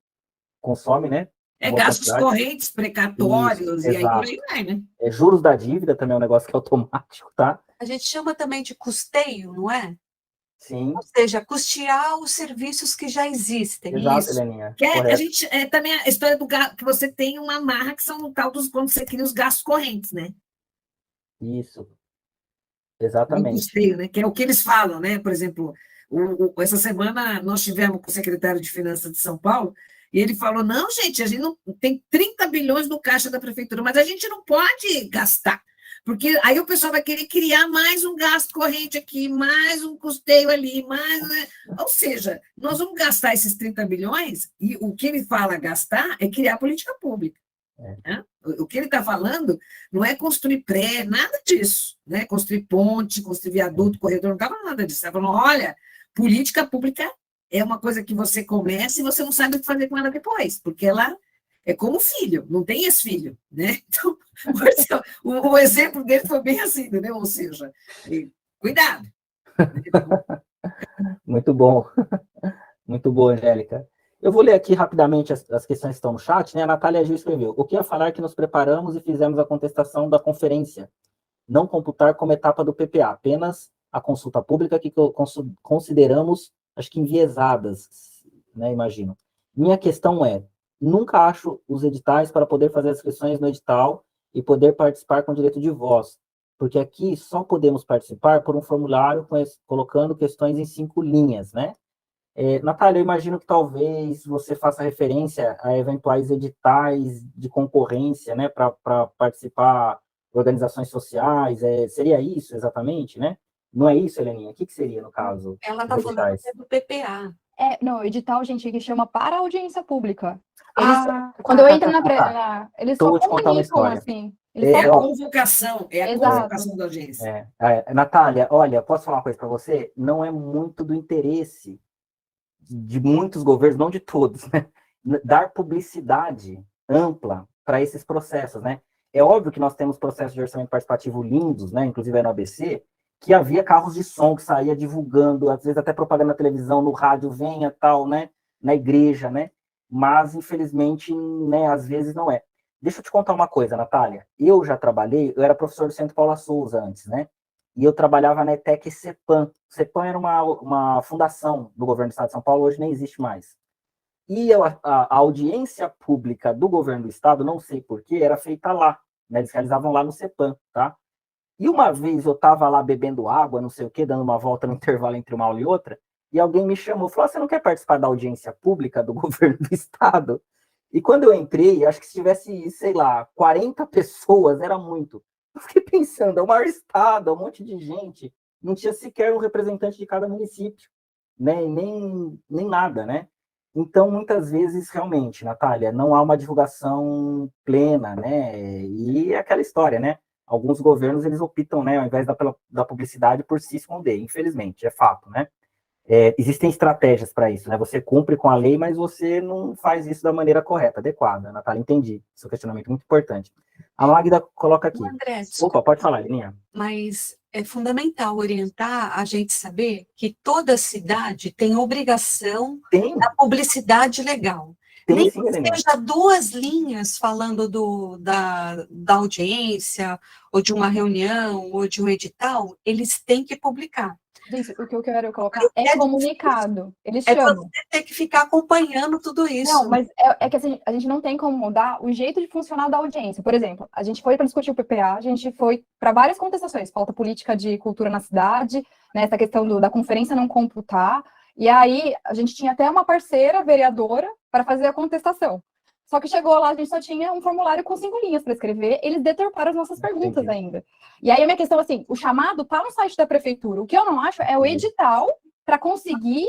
consome, né? Gastos correntes, precatórios, isso, e aí por aí vai, né? Juros da dívida também é um negócio que é automático, tá? A gente chama também de custeio, não é? Sim. Ou seja, custear os serviços que já existem. Exato, Heleninha. Que a gente, também a história do gasto, que você tem uma amarra que são o tal dos, quando você cria os gastos correntes, né? Isso. Exatamente. Do custeio, né? Que é o que eles falam, né? Por exemplo, essa semana nós tivemos com o secretário de Finanças de São Paulo, e ele falou, não, gente, a gente não tem 30 bilhões no caixa da prefeitura, mas a gente não pode gastar, porque aí o pessoal vai querer criar mais um gasto corrente aqui, mais um custeio ali, mais... Né? Ou seja, nós vamos gastar esses 30 bilhões, e o que ele fala gastar é criar política pública. Né? O que ele está falando não é construir nada disso, né? Construir ponte, construir viaduto, corredor, não está falando nada disso. Está falando, olha, política pública é uma coisa que você começa e você não sabe o que fazer com ela depois, porque ela é como filho, não tem ex-filho, né? Então, o exemplo dele foi bem assim, entendeu? Ou seja, cuidado. Muito bom. Muito bom, Angélica. Eu vou ler aqui rapidamente as questões que estão no chat, né? A Natália Gil escreveu, o que a falar que nos preparamos e fizemos a contestação da conferência, não computar como etapa do PPA, apenas a consulta pública que consideramos, acho que enviesadas, né, imagino. Minha questão é, nunca acho os editais para poder fazer as inscrições no edital e poder participar com direito de voz, porque aqui só podemos participar por um formulário colocando questões em 5 linhas, né? Natália, eu imagino que talvez você faça referência a eventuais editais de concorrência, né, para participar de organizações sociais, seria isso exatamente, né? Não é isso, Heleninha? O que seria, no caso? Ela está falando do PPA. Não, edital, gente, que chama para audiência pública. Quando eu entro eles só comunicam, assim. É a convocação, convocação da audiência. Natália, olha, posso falar uma coisa para você? Não é muito do interesse de muitos governos, não de todos, né? Dar publicidade ampla para esses processos, né? É óbvio que nós temos processos de orçamento participativo lindos, né? Inclusive aí no ABC, que havia carros de som que saía divulgando, às vezes até propaganda na televisão, no rádio, venha, tal, né? Na igreja, né? Mas, infelizmente, né, às vezes não é. Deixa eu te contar uma coisa, Natália. Eu já trabalhei, eu era professor do Centro Paula Souza antes, né? E eu trabalhava na ETEC CEPAM. CEPAM era uma fundação do governo do estado de São Paulo, hoje nem existe mais. E a audiência pública do governo do estado, não sei porquê, era feita lá, né? Eles realizavam lá no CEPAM, tá? E uma vez eu estava lá bebendo água, não sei o quê, dando uma volta no intervalo entre uma aula e outra, e alguém me chamou, falou, você não quer participar da audiência pública do governo do estado? E quando eu entrei, acho que se tivesse, sei lá, 40 pessoas, era muito. Eu fiquei pensando, é o maior estado, é um monte de gente, não tinha sequer um representante de cada município, né? Nem nada, né? Então, muitas vezes, realmente, Natália, não há uma divulgação plena, né? E é aquela história, né? Alguns governos, eles optam, né, ao invés da publicidade, por se esconder, infelizmente, é fato, né? Existem estratégias para isso, né? Você cumpre com a lei, mas você não faz isso da maneira correta, adequada. Natália, entendi. Seu questionamento é muito importante. A Magda coloca aqui. André, Opa, pode falar, Lininha. mas é fundamental orientar a gente saber que toda cidade tem obrigação Tem, da publicidade legal. tem Nem sim, que Lininha. seja 2 linhas falando da audiência, ou de uma reunião, ou de um edital, eles têm que publicar. Gente, o que eu quero colocar é comunicado. Eles É chamam. você ter que ficar acompanhando tudo isso. Não, mas é que assim, a gente não tem como mudar o jeito de funcionar da audiência. Por exemplo, a gente foi para discutir o PPA, a gente foi para várias contestações, pauta política de cultura na cidade, né, essa questão da conferência não computar, e aí a gente tinha até uma parceira vereadora para fazer a contestação. Só que chegou lá, a gente só tinha um formulário com 5 linhas para escrever, eles deturparam as nossas perguntas Entendi. ainda. E aí a minha questão, assim, o chamado está no site da prefeitura. O que eu não acho é o edital para conseguir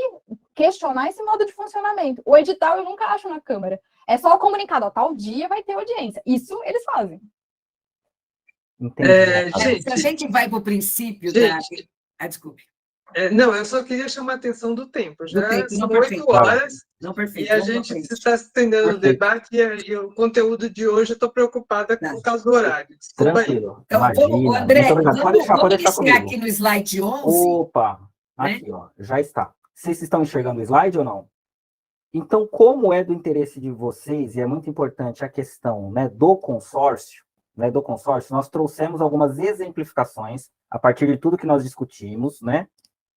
questionar esse modo de funcionamento. O edital eu nunca acho na Câmara. É só o comunicado, ó, tal dia vai ter audiência. Isso eles fazem. Entendi. Natália. Se a gente vai para o princípio Gente. desculpe. Não, eu só queria chamar a atenção do tempo. Já tempo, são não, perfeito. 8 horas Não, perfeito. e a Vamos pra gente frente. está estendendo o Perfeito. debate e o conteúdo de hoje eu estou preocupada Tá. por causa do horário. Desculpa aí. Tranquilo. Então, Imagina. André, Muito obrigado. Pode deixar vamos iniciar comigo. aqui no slide 11. Opa, aqui, ó, já está. Vocês estão enxergando o slide ou não? Então, como é do interesse de vocês, e é muito importante a questão, né, do consórcio, nós trouxemos algumas exemplificações a partir de tudo que nós discutimos, né,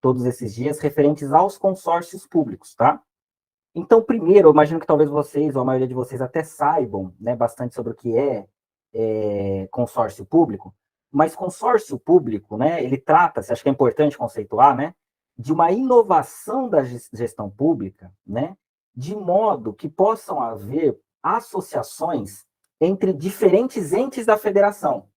todos esses dias, referentes aos consórcios públicos, tá? Então, primeiro, eu imagino que talvez vocês, ou a maioria de vocês, até saibam, né, bastante sobre o que é consórcio público, mas consórcio público, né, ele trata-se, acho que é importante conceituar, né, de uma inovação da gestão pública, né, de modo que possam haver associações entre diferentes entes da federação.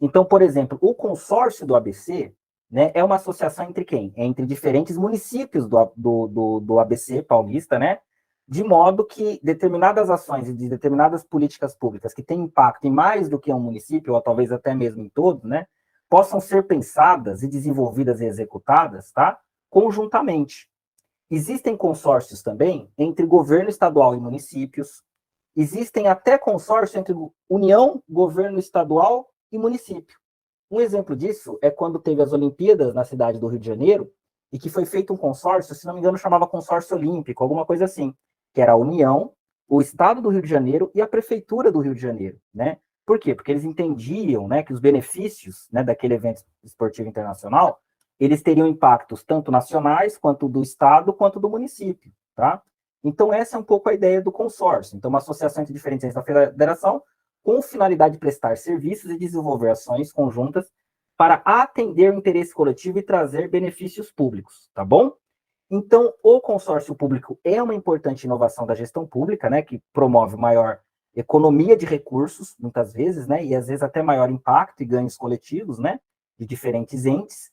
Então, por exemplo, o consórcio do ABC, né, é uma associação entre quem? Entre diferentes municípios do ABC paulista, né, de modo que determinadas ações e de determinadas políticas públicas que têm impacto em mais do que um município, ou talvez até mesmo em todos, né, possam ser pensadas e desenvolvidas e executadas, tá, conjuntamente. Existem consórcios também entre governo estadual e municípios, existem até consórcios entre União, governo estadual e município. Um exemplo disso é quando teve as Olimpíadas na cidade do Rio de Janeiro, e que foi feito um consórcio, se não me engano, chamava consórcio olímpico, alguma coisa assim, que era a União, o Estado do Rio de Janeiro e a Prefeitura do Rio de Janeiro, né? Por quê? Porque eles entendiam, né, que os benefícios, né, daquele evento esportivo internacional, eles teriam impactos tanto nacionais, quanto do Estado, quanto do município, tá? Então, essa é um pouco a ideia do consórcio. Então, uma associação entre diferentes entes da federação, com finalidade de prestar serviços e desenvolver ações conjuntas para atender o interesse coletivo e trazer benefícios públicos, tá bom? Então, o consórcio público é uma importante inovação da gestão pública, né, que promove maior economia de recursos, muitas vezes, né, e às vezes até maior impacto e ganhos coletivos, né, de diferentes entes.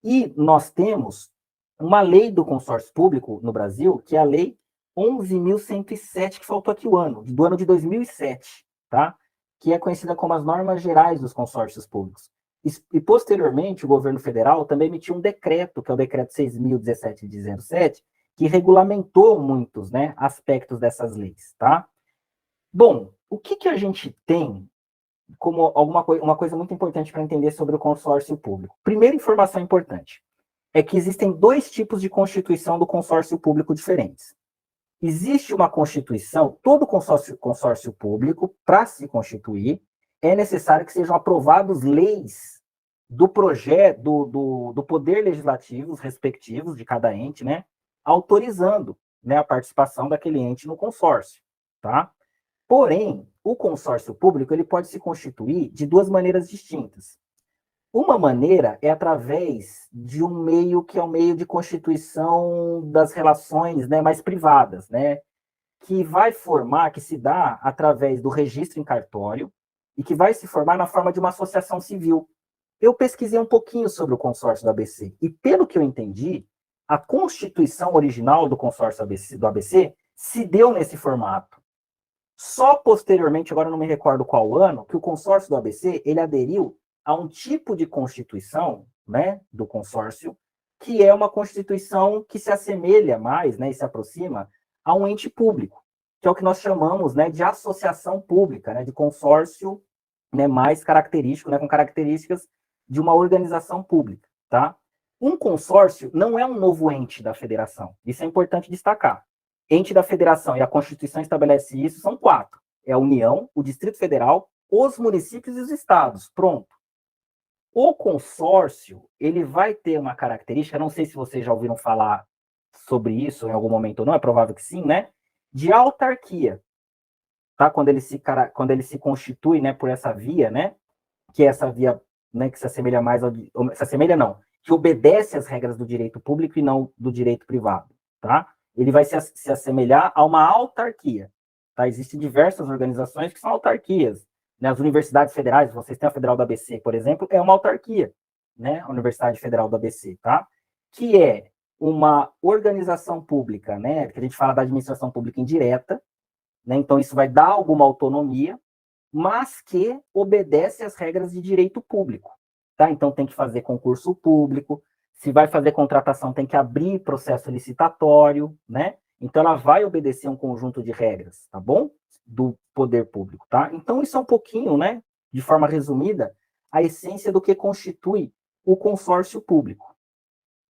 E nós temos uma lei do consórcio público no Brasil, que é a Lei 11.107, que faltou aqui do ano de 2007, tá? Que é conhecida como as normas gerais dos consórcios públicos. E, posteriormente, o governo federal também emitiu um decreto, que é o decreto 6.017 de 07, que regulamentou muitos, né, aspectos dessas leis, tá? Bom, o que a gente tem como uma coisa muito importante para entender sobre o consórcio público? Primeira informação importante é que existem 2 tipos de constituição do consórcio público diferentes. Existe uma constituição, todo consórcio público, para se constituir, é necessário que sejam aprovadas leis do projeto, do poder legislativo, os respectivos de cada ente, né, autorizando, né, a participação daquele ente no consórcio, tá? Porém, o consórcio público ele pode se constituir de 2 maneiras distintas. Uma maneira é através de um meio que é o meio de constituição das relações, né, mais privadas, né, que vai formar, que se dá através do registro em cartório e que vai se formar na forma de uma associação civil. Eu pesquisei um pouquinho sobre o consórcio do ABC, e pelo que eu entendi, a constituição original do consórcio do ABC se deu nesse formato. Só posteriormente, agora não me recordo qual ano, que o consórcio do ABC ele aderiu a um tipo de constituição, né, do consórcio, que é uma constituição que se assemelha mais, né, e se aproxima a um ente público, que é o que nós chamamos, né, de associação pública, né, de consórcio, né, mais característico, né, com características de uma organização pública, tá? Um consórcio não é um novo ente da federação. Isso é importante destacar. Ente da federação, e a Constituição estabelece isso, são 4. É a União, o Distrito Federal, os municípios e os estados. Pronto. O consórcio, ele vai ter uma característica, não sei se vocês já ouviram falar sobre isso em algum momento ou não, é provável que sim, né? De autarquia. Tá? Quando ele se constitui, né, por essa via, né? Que é essa via, né, que se assemelha mais ao... Se assemelha não, que obedece às regras do direito público e não do direito privado, tá? Ele vai se assemelhar a uma autarquia, tá? Existem diversas organizações que são autarquias, né? As universidades federais, vocês têm a Federal do ABC, por exemplo, é uma autarquia, né? A Universidade Federal do ABC, tá? Que é uma organização pública, né? Que a gente fala da administração pública indireta, né? Então isso vai dar alguma autonomia, mas que obedece às regras de direito público, tá? Então tem que fazer concurso público, se vai fazer contratação tem que abrir processo licitatório, né? Então ela vai obedecer um conjunto de regras, tá bom? Do poder público, tá? Então isso é um pouquinho, né, de forma resumida, a essência do que constitui o consórcio público.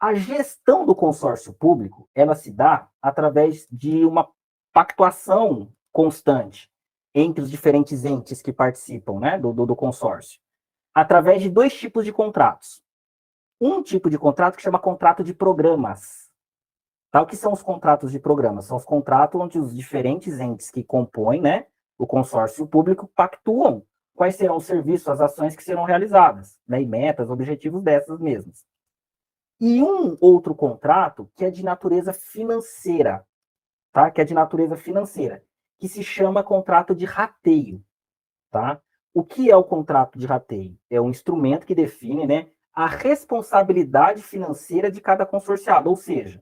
A gestão do consórcio público, ela se dá através de uma pactuação constante entre os diferentes entes que participam, né, do consórcio, através de 2 tipos de contratos. Um tipo de contrato que chama contrato de programas. Tá? O que são os contratos de programas? São os contratos onde os diferentes entes que compõem, né, o consórcio público pactuam quais serão os serviços, as ações que serão realizadas, né, e metas, objetivos dessas mesmas. E um outro contrato que é de natureza financeira, tá? Que é de natureza financeira, que se chama contrato de rateio, tá? O que é o contrato de rateio? É um instrumento que define, né, a responsabilidade financeira de cada consorciado, ou seja,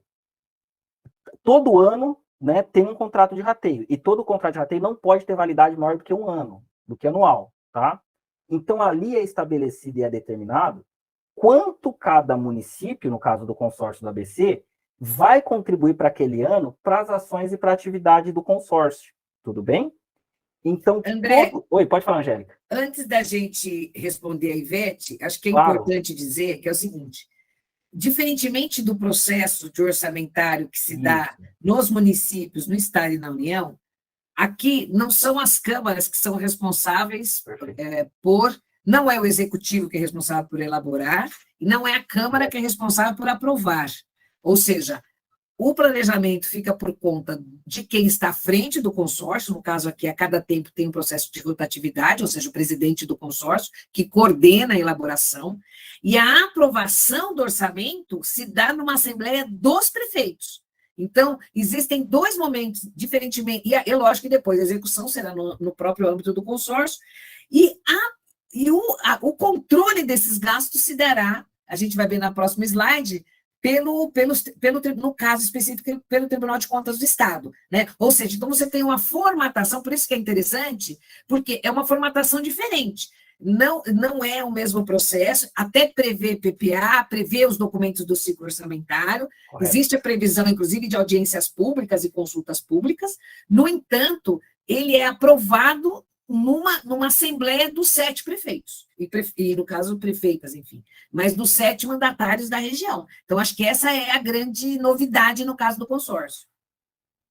todo ano, né, tem um contrato de rateio, e todo contrato de rateio não pode ter validade maior do que 1 ano, do que anual, tá? Então, ali é estabelecido e é determinado quanto cada município, no caso do consórcio do ABC, vai contribuir para aquele ano para as ações e para a atividade do consórcio, tudo bem? Então, André, Oi, pode falar, Angélica. antes da gente responder a Ivete, acho que é Claro. importante dizer que é o seguinte: diferentemente do processo de orçamentário que se dá nos municípios, no Estado e na União, aqui não são as câmaras que são responsáveis por. Não é o executivo que é responsável por elaborar, e não é a Câmara que é responsável por aprovar. Ou seja, o planejamento fica por conta de quem está à frente do consórcio, no caso aqui, a cada tempo tem um processo de rotatividade, ou seja, o presidente do consórcio, que coordena a elaboração, e a aprovação do orçamento se dá numa assembleia dos prefeitos. Então, existem 2 momentos, diferentemente, e é lógico que depois a execução será no próprio âmbito do consórcio, e o controle desses gastos se dará, a gente vai ver na próxima slide, no caso específico, pelo Tribunal de Contas do Estado, né? Ou seja, então você tem uma formatação, por isso que é interessante, porque é uma formatação diferente. Não é o mesmo processo, até prevê PPA, prevê os documentos do ciclo orçamentário, correto. Existe a previsão, inclusive, de audiências públicas e consultas públicas, no entanto, ele é aprovado numa assembleia dos 7 prefeitos, e no caso, prefeitas, enfim, mas dos 7 mandatários da região. Então, acho que essa é a grande novidade no caso do consórcio.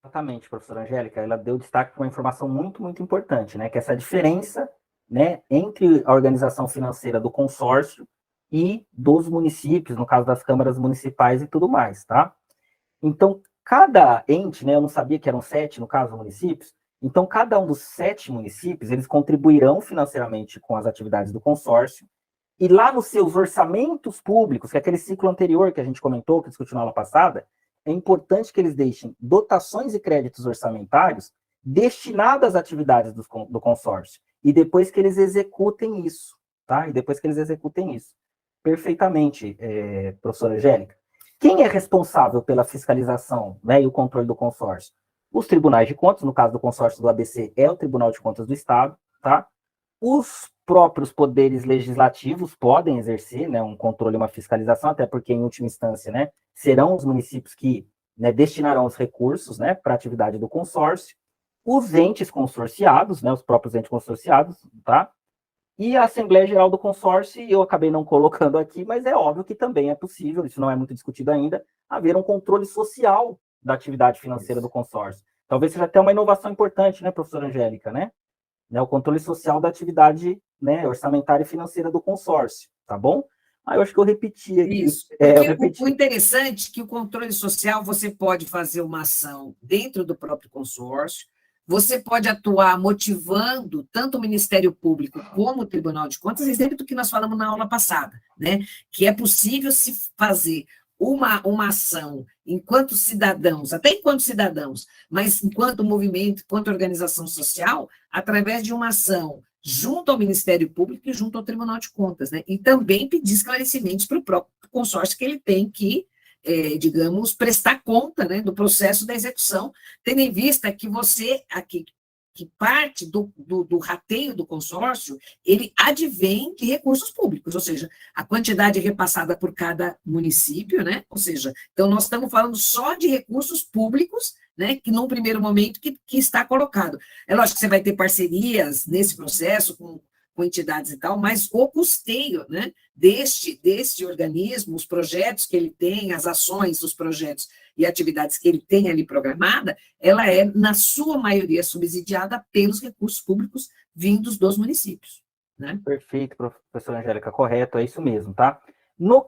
Exatamente, professora Angélica, ela deu destaque para uma informação muito, muito importante, né, que é essa diferença, né, entre a organização financeira do consórcio e dos municípios, no caso das câmaras municipais e tudo mais, tá? Então, cada ente, né, eu não sabia que eram 7, no caso, municípios. Então, cada um dos 7 municípios, eles contribuirão financeiramente com as atividades do consórcio, e lá nos seus orçamentos públicos, que é aquele ciclo anterior que a gente comentou, que discutiu na aula passada, é importante que eles deixem dotações e créditos orçamentários destinados às atividades do consórcio. e depois que eles executem isso, tá? E depois que eles executem isso. Perfeitamente, professora Angélica. Quem é responsável pela fiscalização, né, e o controle do consórcio? Os tribunais de contas, no caso do consórcio do ABC, é o Tribunal de Contas do Estado, tá? Os próprios poderes legislativos podem exercer, né, um controle, uma fiscalização, até porque, em última instância, né, serão os municípios que, né, destinarão os recursos, né, para a atividade do consórcio. Os entes consorciados, né, os próprios entes consorciados, tá? E a Assembleia Geral do Consórcio, eu acabei não colocando aqui, mas é óbvio que também é possível, isso não é muito discutido ainda, haver um controle social da atividade financeira do consórcio. Talvez seja até uma inovação importante, né, professora Angélica, né? O controle social da atividade, né, orçamentária e financeira do consórcio, tá bom? Eu acho que eu repeti aqui. Isso. O interessante é que o controle social, você pode fazer uma ação dentro do próprio consórcio, você pode atuar motivando tanto o Ministério Público como o Tribunal de Contas, exemplo do que nós falamos na aula passada, né? Que é possível se fazer uma ação enquanto cidadãos, até enquanto cidadãos, mas enquanto movimento, enquanto organização social, através de uma ação junto ao Ministério Público e junto ao Tribunal de Contas, né? E também pedir esclarecimentos para o próprio consórcio que ele tem que, digamos, prestar conta, né, do processo da execução, tendo em vista que você, aqui, que parte do rateio do consórcio, ele advém de recursos públicos, ou seja, a quantidade repassada por cada município, né? Ou seja, então nós estamos falando só de recursos públicos, né, que num primeiro momento que está colocado. É lógico que você vai ter parcerias nesse processo com entidades e tal, mas o custeio, né, deste organismo, os projetos que ele tem, as ações, os projetos e atividades que ele tem ali programada, ela é, na sua maioria, subsidiada pelos recursos públicos vindos dos municípios, né? Perfeito, professora Angélica, correto, é isso mesmo, tá? No